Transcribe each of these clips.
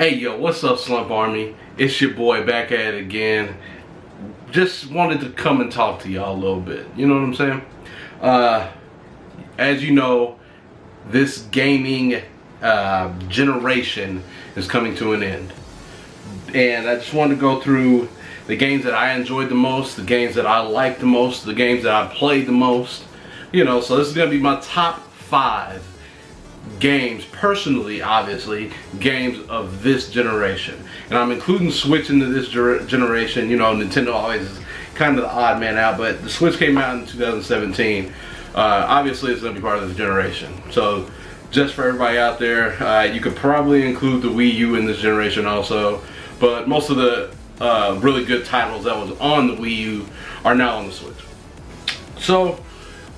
Hey yo, what's up Slump Army? It's your boy back at it again. Just wanted to come and talk to y'all a little bit. You know what I'm saying? As you know, this gaming generation is coming to an end. And I just wanted to go through the games that I enjoyed the most, the games that I liked the most, the games that I played the most. You know, so this is going to be my top 5 games, personally, obviously, games of this generation. And I'm including Switch into this generation. You know, Nintendo always is kind of the odd man out, but the Switch came out in 2017. Obviously, it's going to be part of this generation. So, just for everybody out there, you could probably include the Wii U in this generation also. But most of the really good titles that was on the Wii U are now on the Switch. So,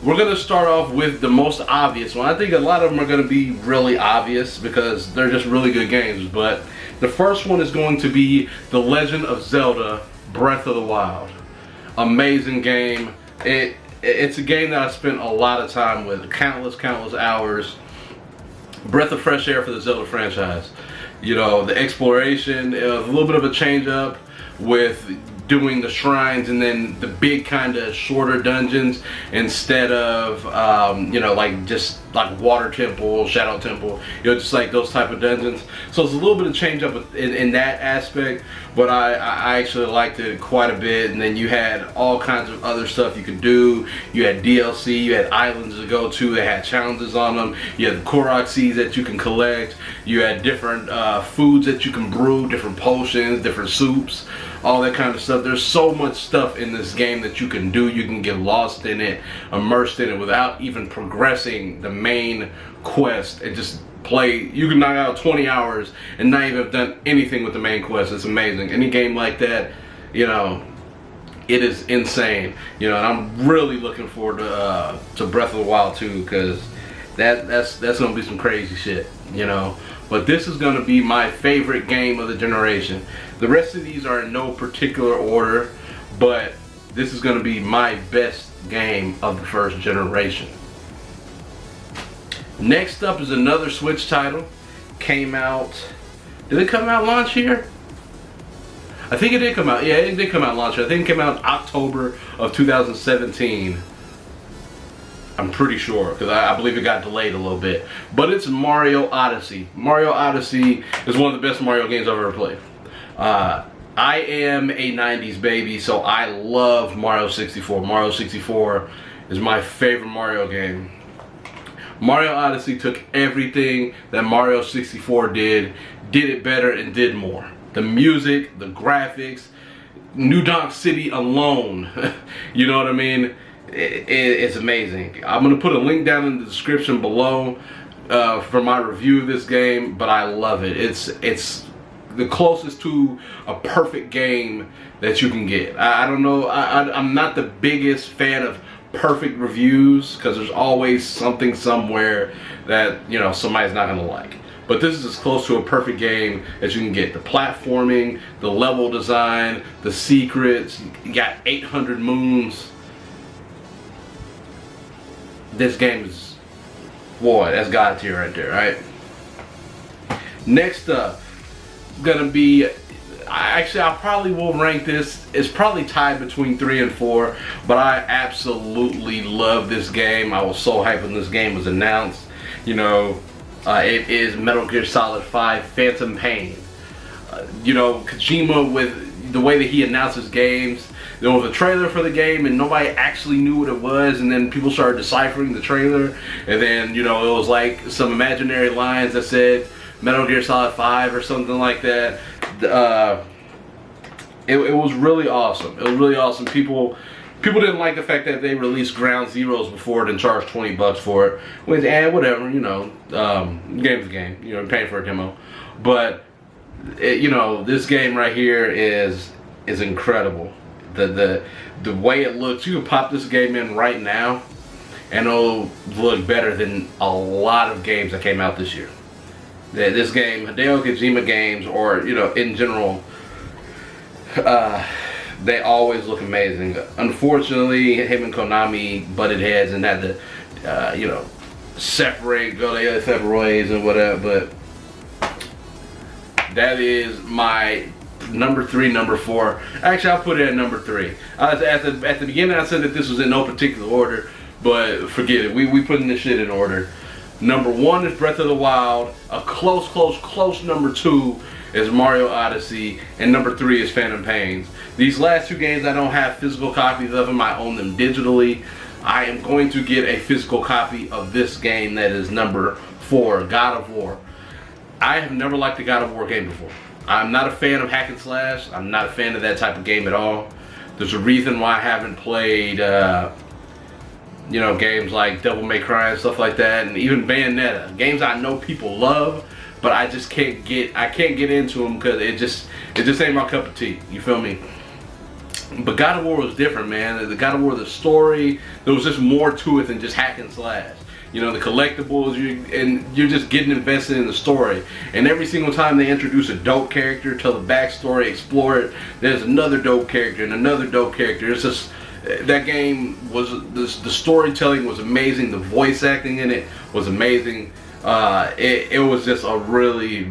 we're going to start off with the most obvious one. I think a lot of them are going to be really obvious because they're just really good games. But the first one is going to be The Legend of Zelda Breath of the Wild. Amazing game. It's a game that I spent a lot of time with. Countless hours. Breath of fresh air for the Zelda franchise. You know, the exploration, a little bit of a change up with doing the shrines and then the big kind of shorter dungeons instead of you know, like just like water temple, shadow temple, you know, just like those type of dungeons. So it's a little bit of change up in that aspect, but I actually liked it quite a bit. And then you had all kinds of other stuff you could do. You had DLC, you had islands to go to that had challenges on them, you had the Korok seeds that you can collect, you had different foods that you can brew, different potions, different soups, all that kind of stuff. There's so much stuff in this game that you can do. You can get lost in it, immersed in it without even progressing the main quest and just play. You can knock out 20 hours and not even have done anything with the main quest. It's amazing. Any game like that, you know, it is insane. You know, and I'm really looking forward to Breath of the Wild 2 because that's gonna be some crazy shit, you know. But this is gonna be my favorite game of the generation. The rest of these are in no particular order, but this is gonna be my best game of the first generation. Next up is another Switch title. Came out, did it come out launch here? I think it did come out, yeah, it did come out launch. I think it came out October of 2017. I'm pretty sure, because I believe it got delayed a little bit. But it's Mario Odyssey. Mario Odyssey is one of the best Mario games I've ever played. I am a 90s baby, so I love Mario 64. Mario 64 is my favorite Mario game. Mario Odyssey took everything that Mario 64 did it better and did more. The music, the graphics, New Donk City alone, you know what I mean? It's amazing. I'm going to put a link down in the description below for my review of this game, but I love it. It's the closest to a perfect game that you can get. I don't know, I'm not the biggest fan of perfect reviews because there's always something somewhere that, you know, somebody's not going to like. But this is as close to a perfect game as you can get. The platforming, the level design, the secrets, you got 800 moons. This game is, boy, that's God tier right there, right? Next up, gonna be, actually I probably will rank this, it's probably tied between 3 and 4, but I absolutely love this game. I was so hyped when this game was announced. You know, it is Metal Gear Solid 5 Phantom Pain. You know, Kojima, with the way that he announces games, there was a trailer for the game and nobody actually knew what it was, and then people started deciphering the trailer, and then, you know, it was like some imaginary lines that said Metal Gear Solid 5 or something like that. It was really awesome. It was really awesome. People didn't like the fact that they released Ground Zeroes before it and charged $20 for it. Which, whatever, you know, game's a game. You know, you're paying for a demo. But you know, this game right here is incredible. The way it looks, you can pop this game in right now and it'll look better than a lot of games that came out this year. This game, Hideo Kojima games, or, you know, in general, they always look amazing. Unfortunately, him and Konami butted heads and had to, you know, go their separate ways and whatever. But that is my number 3, number 4. Actually, I'll put it at number 3. At the beginning, I said that this was in no particular order, but forget it. We putting this shit in order. Number 1 is Breath of the Wild. A close number 2 is Mario Odyssey, and number 3 is Phantom Pains. These last 2 games, I don't have physical copies of them. I own them digitally. I am going to get a physical copy of this game that is number 4, God of War. I have never liked the God of War game before. I'm not a fan of hack and slash. I'm not a fan of that type of game at all. There's a reason why I haven't played, you know, games like Devil May Cry and stuff like that, and even Bayonetta, games I know people love, but I just can't get into them because it just ain't my cup of tea. You feel me? But God of War was different, man. The God of War, the story, there was just more to it than just hack and slash. You know, the collectibles, you're just getting invested in the story. And every single time they introduce a dope character, tell the backstory, explore it, there's another dope character and another dope character. It's just, that game was, the storytelling was amazing. The voice acting in it was amazing. It was just a really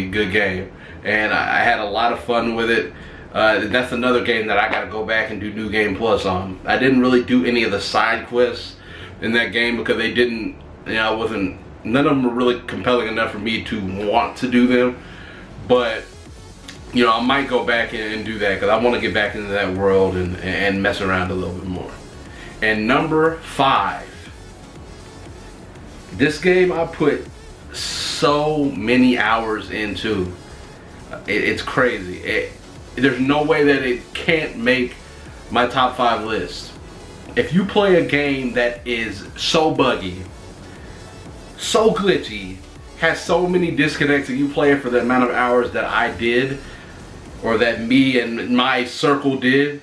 good game. And I had a lot of fun with it. That's another game that I gotta go back and do New Game Plus on. I didn't really do any of the side quests in that game because they didn't, you know, none of them were really compelling enough for me to want to do them. But, you know, I might go back and do that because I want to get back into that world and mess around a little bit more. And number 5, this game I put so many hours into. It's crazy. There's no way that it can't make my top 5 list. If you play a game that is so buggy, so glitchy, has so many disconnects, and you play it for the amount of hours that I did, or that me and my circle did,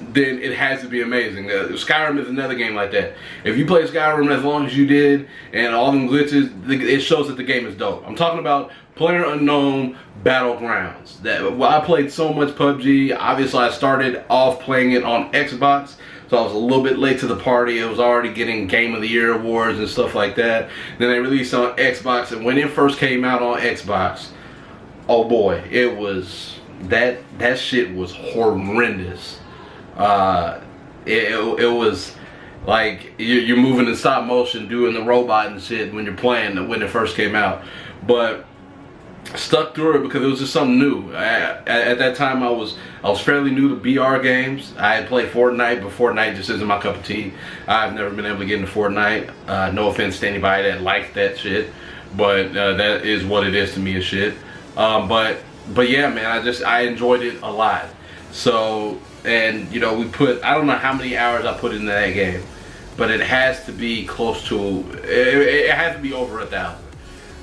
then it has to be amazing. Skyrim is another game like that. If you play Skyrim as long as you did, and all them glitches, it shows that the game is dope. I'm talking about PlayerUnknown Battlegrounds. I played so much PUBG. Obviously, I started off playing it on Xbox, so I was a little bit late to the party. It was already getting Game of the Year awards and stuff like that. Then they released on Xbox, and when it first came out on Xbox, oh boy, it was, that shit was horrendous. It was like you're moving in stop motion, doing the robot and shit when you're playing when it first came out. But stuck through it because it was just something new. At that time, I was fairly new to BR games. I had played Fortnite, but Fortnite just isn't my cup of tea. I've never been able to get into Fortnite. No offense to anybody that likes that shit, but that is what it is to me, as shit. But yeah, man, I enjoyed it a lot. So, and you know, I don't know how many hours I put into that game, but it has to be close to, it has to be over 1,000.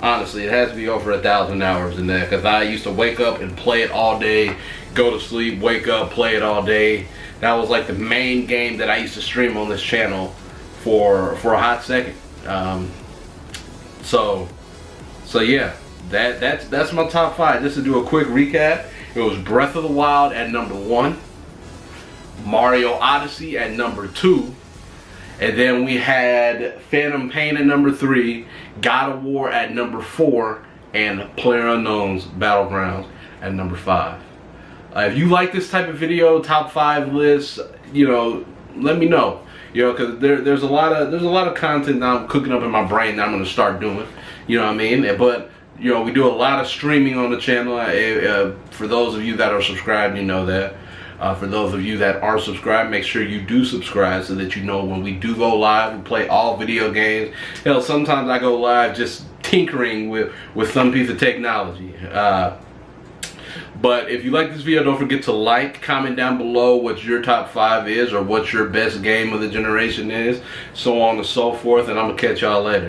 Honestly, it has to be over 1,000 hours in there, because I used to wake up and play it all day, go to sleep, wake up, play it all day. That was like the main game that I used to stream on this channel for a hot second. So yeah, that's my top 5. Just to do a quick recap, it was Breath of the Wild at number 1, Mario Odyssey at number 2, and then we had Phantom Pain at number 3, God of War at number 4, and PlayerUnknown's Battlegrounds at number 5. If you like this type of video, top 5 lists, you know, let me know. You know, because there's a lot of content that I'm cooking up in my brain that I'm gonna start doing. You know what I mean? But you know, we do a lot of streaming on the channel. For those of you that are subscribed, you know that. For those of you that aren't subscribed, make sure you do subscribe so that you know when we do go live. We play all video games. Hell, sometimes I go live just tinkering with some piece of technology. But if you like this video, don't forget to like, comment down below what your top 5 is, or what your best game of the generation is, so on and so forth, and I'm gonna catch y'all later.